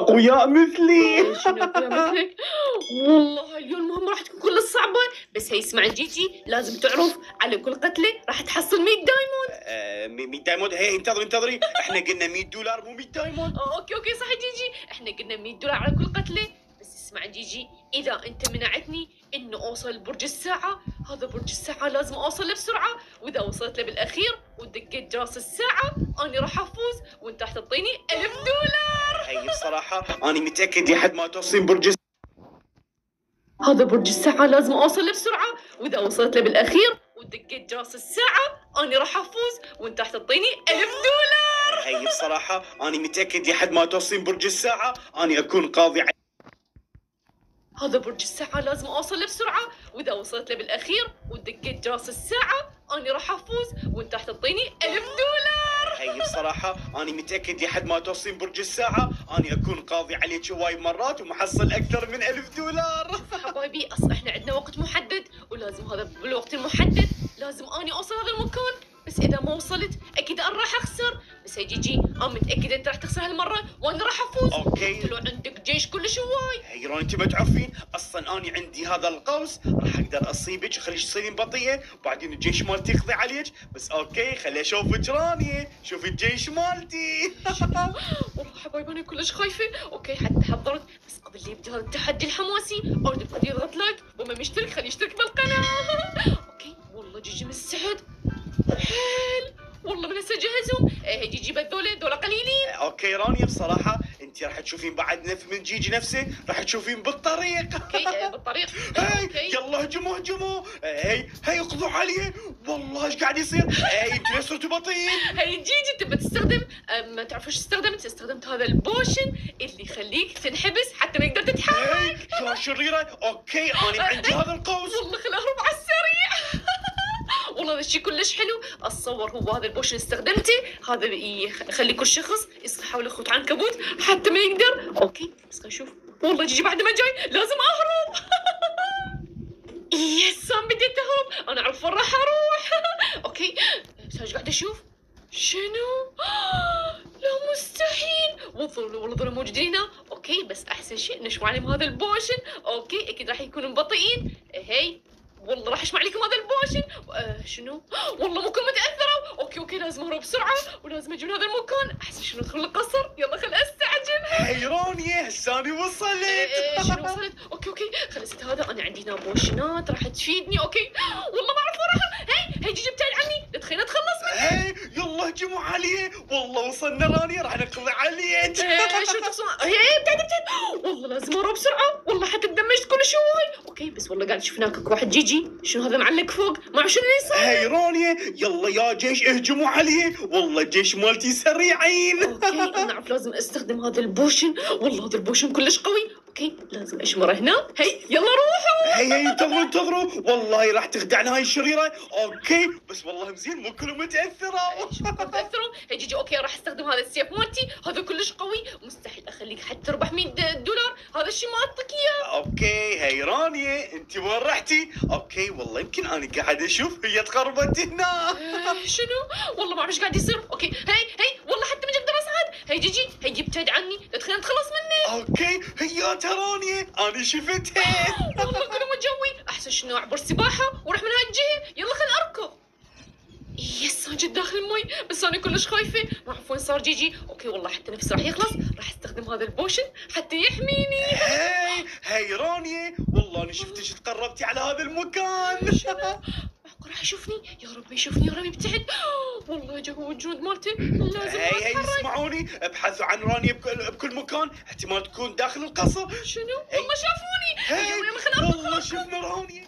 اقوياء مثلي. شنو أقوياء مثلك؟ والله اليوم المهمة راح تكون كلش صعبة، بس هي اسمع جيجي، لازم تعرف على كل قتلة راح تحصل 100 دايموند. 100 دايموند. هي انتظري احنا قلنا 100 دولار مو 100 دايموند. اوكي صح جيجي، احنا قلنا 100 دولار على كل قتلة. بس اسمع جيجي، اذا انت منعتني انه اوصل لبرج الساعة، هذا برج الساعة لازم اوصل له بسرعة، واذا وصلت له بالاخير ودقيت جرس الساعة انا راح افوز وانت راح تعطيني 1000 دولار. هي بصراحة انا متأكد لحد ما توصلين برج هذا برج الساعة لازم اوصل له بسرعة، واذا وصلت له بالاخير ودقيت جرس الساعة انا راح افوز وانت راح تعطيني 1000 دولار. هي بصراحة انا متأكد لحد ما توصلين برج الساعة انا اكون قاضي هذا برج الساعة لازم اوصل له بسرعة، واذا وصلت له بالاخير ودقيت جرس الساعة انا راح افوز وانت راح تعطيني 1000 دولار. هي بصراحة أنا متأكد لحد ما توصلين برج الساعة أنا أكون قاضي عليك هواي مرات ومحصل أكثر من 1000 دولار. حبايبي اصلا احنا عندنا وقت محدد، ولازم هذا بالوقت المحدد لازم اني اوصل هذا المكان، بس اذا ما وصلت اكيد انا راح اخسر. بس يا جيجي انا متاكده انت راح تخسر هالمره وانا راح افوز. أوكي. طلع عندك جيش كلش هواي. هي راني أنت ما تعرفين أصلا أنا عندي هذا القوس راح أقدر أصيبك وخليك تصيرين بطيئة وبعدين الجيش مالتي يقضي عليك. بس أوكي خلي أشوفك راني، شوفي الجيش مالتي. والله حبايبي انا كلش خايفه. اوكي حتى حضرت، بس قبل لا يبدا هذا التحدي الحماسي اريد الكل يضغط لايك وما مشترك خليه يشترك بالقناه. اوكي والله جيجي مستعد حيل، والله من هسه جهزهم. هي جيجي دولة قليلين. أوكي رانيا بصراحة أنت راح تشوفين بعد من جيجي نفسه راح تشوفين بالطريق. اوكي بالطريق. هاي يلا هجموا. هاي اقضوا عليه. والله ايش قاعد يصير. هاي انتوا ليش صرتوا بطيئين. هي جيجي تبى تستخدم، ما تعرف ايش استخدمت هذا البوشن اللي يخليك تنحبس حتى ما يقدر تتحرك. هاي يا شريرة. اوكي انا عندي هذا القوس. والله خل اهرب على السريع. والله هذا الشيء كلش حلو. اتصور هو هذا البوشن استخدمته، هذا يخلي كل شخص يحاول يخوت عنكبوت حتى ما يقدر. اوكي بس خلينا نشوف. والله جيجي بعد ما جاي لازم اهرب. يس انا بديت اهرب، انا اعرف وين راح اروح. اوكي بس ايش قاعد اشوف؟ شنو؟ لا مستحيل، والله ظل موجودين هنا. اوكي بس احسن شيء نشوف عليهم هذا البوشن. اوكي اكيد راح يكونوا مبطئين. هي والله راح اشمع عليكم هذا البوشن. شنو؟ والله ممكن متاثروا. اوكي لازم اهرب بسرعه ولازم اجي من هذا المكان. احسن شنو ادخل القصر. يلا خل استعجل. هاي رانيا هساني وصلت. شنو وصلت؟ اوكي خل اسد هذا، انا عندي هنا بوشنات راح تفيدني. اوكي والله ما اعرف وين راح. هي جيجي ابتعد عني، لا تخليني اتخلص منه. هاي يلا هجموا عليه. والله وصلنا رانيا راح نقضي عليك. شو تقصد؟ ابتعد والله لازم اهرب بسرعه، والله حتى تدمجت كل شوي. اوكي بس والله قاعد اشوف هناك واحد جيجي. شنو هذا معلق فوق؟ ما شنو اللي صار؟ هاي رانيا يلا يا جيش اهجموا عليه. والله الجيش مالتي سريعين. اوكي انا اعرف لازم استخدم هذا البوشن. والله هذا البوشن كلش قوي. اوكي لازم اشمره هناك. هي يلا روحوا. هي انتظروا والله راح تخدعنا هاي الشريرة. اوكي بس والله مزين مو كلهم متأثروا. شو تأثروا؟ هي جيجي اوكي راح استخدم هذا السيف مالتي، هذا كلش قوي مستحيل اخليك حتى تربح 100 دولار، هذا الشيء ما اعطيك اياه. اوكي هي رانيا انت وين رحتي؟ اوكي والله يمكن انا قاعد اشوف هي تقربت هنا. شنو؟ والله ما اعرف ايش قاعد يصير. اوكي هي والله حتى ما اقدر اصعد. هي جيجي هي ابتعد عني، لا تخليني اتخلص مني. اوكي هي رانيا انا شفتها. والله كلهم جوي. احسن شنو اعبر سباحه واروح من هاي الجهه. يلا خل اركض. يس انا جد داخل المي، بس انا كلش خايفه ما اعرف وين صار جيجي. اوكي والله حتى نفسي راح يخلص، راح استخدم هذا البوشن حتى يحميني. هي رانيا والله انا شفتك تقربتي على هذا المكان. شنو؟ راح يشوفني. يا رب يشوفني، يا رب يبتعد. والله جا هو الجنود مالته لازم هي اسمعوني ابحثوا عن رانيا بكل مكان، احتمال تكون داخل القصر. شنو؟ والله شافوني. والله شفنا رانيا.